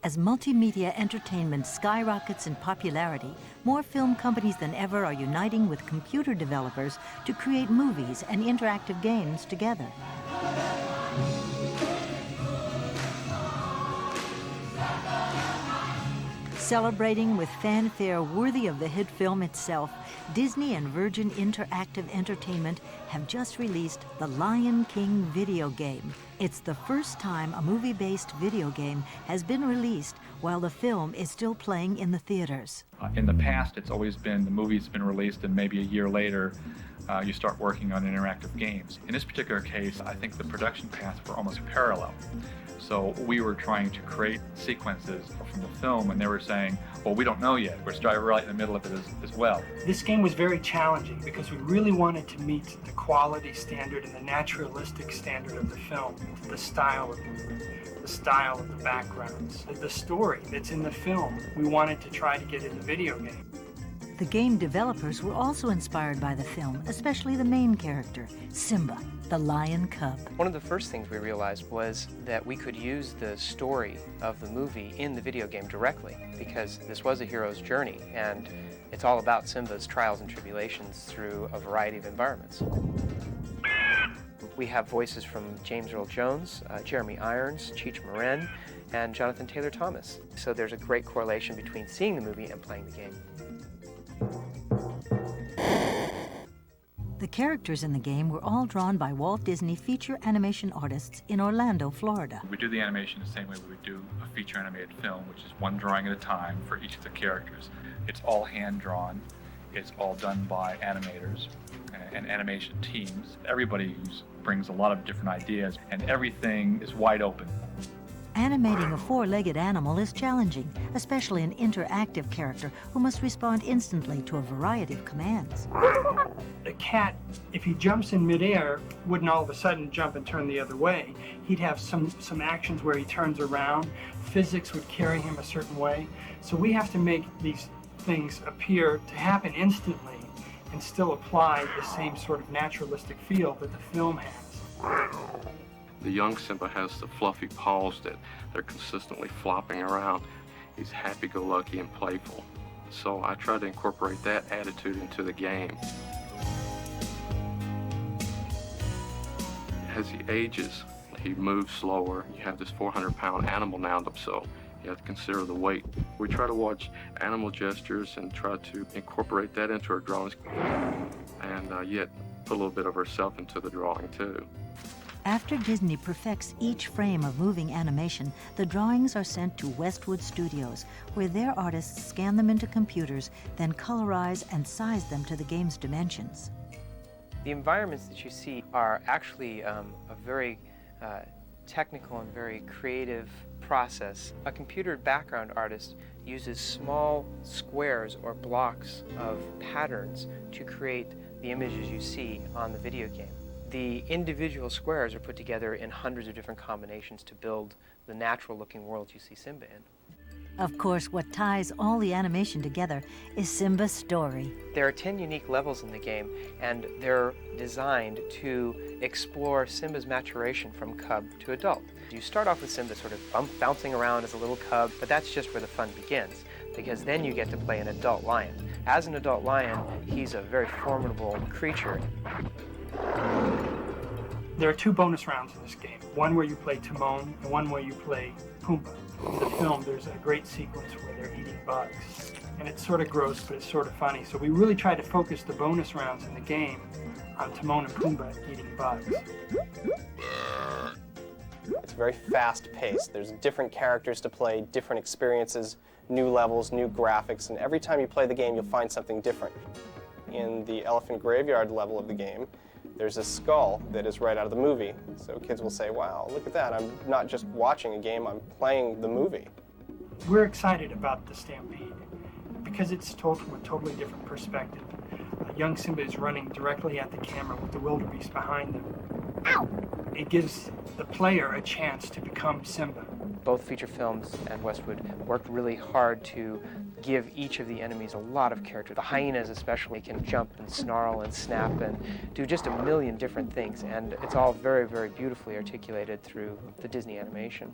As multimedia entertainment skyrockets in popularity, more film companies than ever are uniting with computer developers to create movies and interactive games together. Celebrating with fanfare worthy of the hit film itself, Disney and Virgin Interactive Entertainment have just released the Lion King video game. It's the first time a movie-based video game has been released while the film is still playing in the theaters. In the past, it's always been the movie's been released and maybe a year later you start working on interactive games. In this particular case, I think the production paths were almost parallel. So we were trying to create sequences from the film, and they were saying, well, we don't know yet. We're starting right in the middle of it as well. This game was very challenging because we really wanted to meet the quality standard and the naturalistic standard of the film, the style of the movie, the style of the backgrounds, the story that's in the film. We wanted to try to get in the video game. The game developers were also inspired by the film, especially the main character, Simba, the lion cub. One of the first things we realized was that we could use the story of the movie in the video game directly, because this was a hero's journey, and it's all about Simba's trials and tribulations through a variety of environments. We have voices from James Earl Jones, Jeremy Irons, Cheech Marin, and Jonathan Taylor Thomas. So there's a great correlation between seeing the movie and playing the game. The characters in the game were all drawn by Walt Disney feature animation artists in Orlando, Florida. We do the animation the same way we would do a feature animated film, which is one drawing at a time for each of the characters. It's all hand-drawn. It's all done by animators and animation teams. Everybody brings a lot of different ideas, and everything is wide open. Animating a four-legged animal is challenging, especially an interactive character who must respond instantly to a variety of commands. The cat, if he jumps in midair, wouldn't all of a sudden jump and turn the other way. He'd have some actions where he turns around. Physics would carry him a certain way. So we have to make these things appear to happen instantly and still apply the same sort of naturalistic feel that the film has. The young Simba has the fluffy paws that they're consistently flopping around. He's happy-go-lucky and playful. So I try to incorporate that attitude into the game. As he ages, he moves slower. You have this 400-pound animal now, so you have to consider the weight. We try to watch animal gestures and try to incorporate that into our drawings, and yet put a little bit of ourselves into the drawing too. After Disney perfects each frame of moving animation, the drawings are sent to Westwood Studios, where their artists scan them into computers, then colorize and size them to the game's dimensions. The environments that you see are actually a very technical and very creative process. A computer background artist uses small squares or blocks of patterns to create the images you see on the video game. The individual squares are put together in hundreds of different combinations to build the natural-looking world you see Simba in. Of course, what ties all the animation together is Simba's story. There are 10 unique levels in the game, and they're designed to explore Simba's maturation from cub to adult. You start off with Simba sort of bouncing around as a little cub, but that's just where the fun begins, because then you get to play an adult lion. As an adult lion, he's a very formidable creature. There are two bonus rounds in this game, one where you play Timon and one where you play Pumbaa. In the film, there's a great sequence where they're eating bugs, and it's sort of gross, but it's sort of funny. So we really try to focus the bonus rounds in the game on Timon and Pumbaa eating bugs. It's very fast-paced. There's different characters to play, different experiences, new levels, new graphics, and every time you play the game, you'll find something different. In the elephant graveyard level of the game, there's a skull that is right out of the movie. So kids will say, wow, look at that. I'm not just watching a game, I'm playing the movie. We're excited about the Stampede because it's told from a totally different perspective. Young Simba is running directly at the camera with the wildebeest behind them. Ow! It gives the player a chance to become Simba. Both feature films and Westwood worked really hard to give each of the enemies a lot of character. The hyenas especially can jump and snarl and snap and do just a million different things, and it's all very, very beautifully articulated through the Disney animation.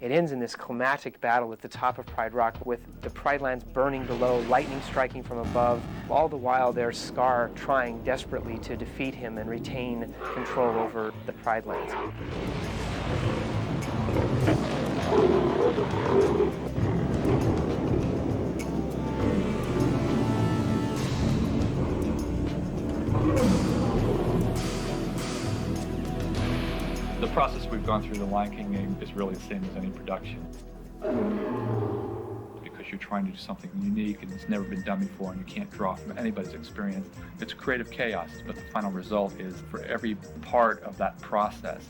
It ends in this climatic battle at the top of Pride Rock with the Pride Lands burning below, lightning striking from above. All the while there's Scar trying desperately to defeat him and retain control over the Pride Lands. The process we've gone through the Lion King game is really the same as any production. Because you're trying to do something unique and it's never been done before and you can't draw from anybody's experience. It's creative chaos, but the final result is for every part of that process,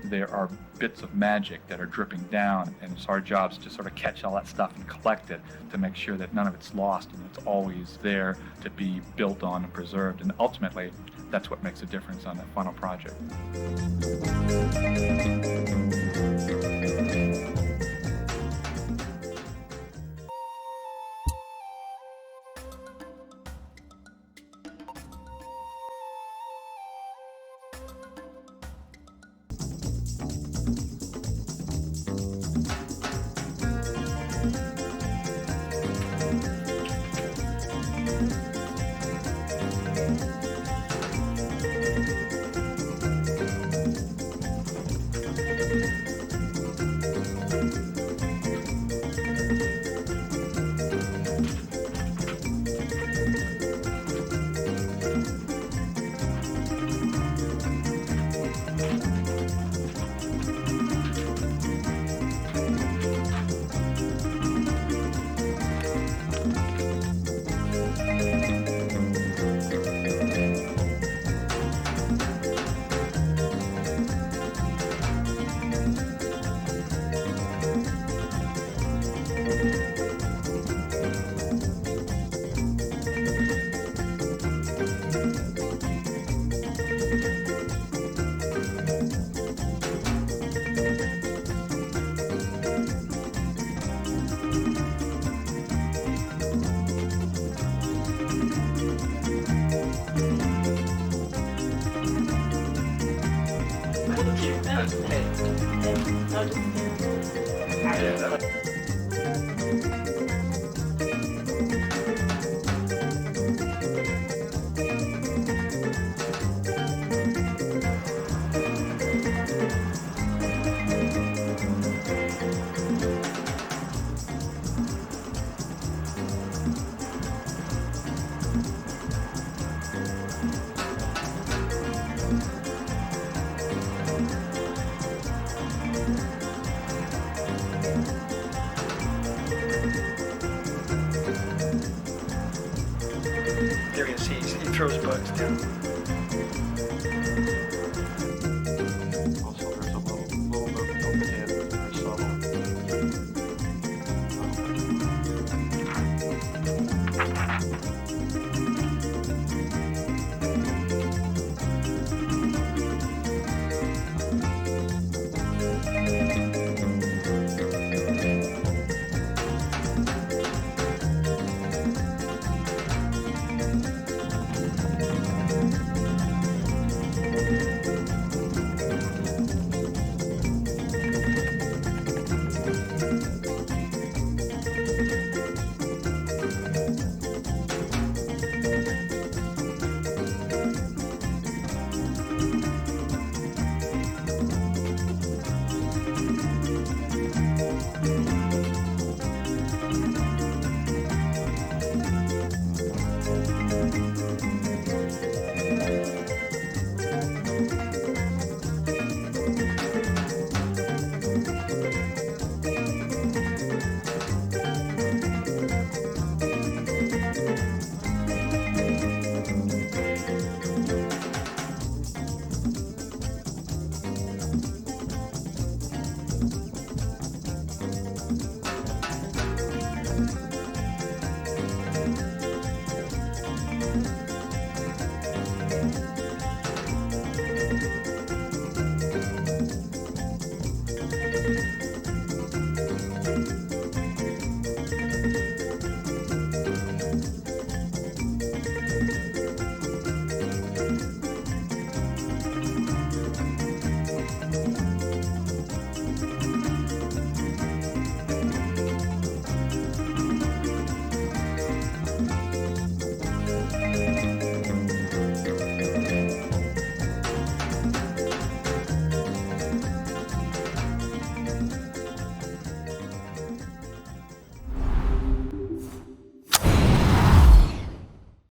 there are bits of magic that are dripping down, and it's our jobs to sort of catch all that stuff and collect it to make sure that none of it's lost and it's always there to be built on and preserved. And ultimately, that's what makes a difference on that final project. There you see, he throws bugs down.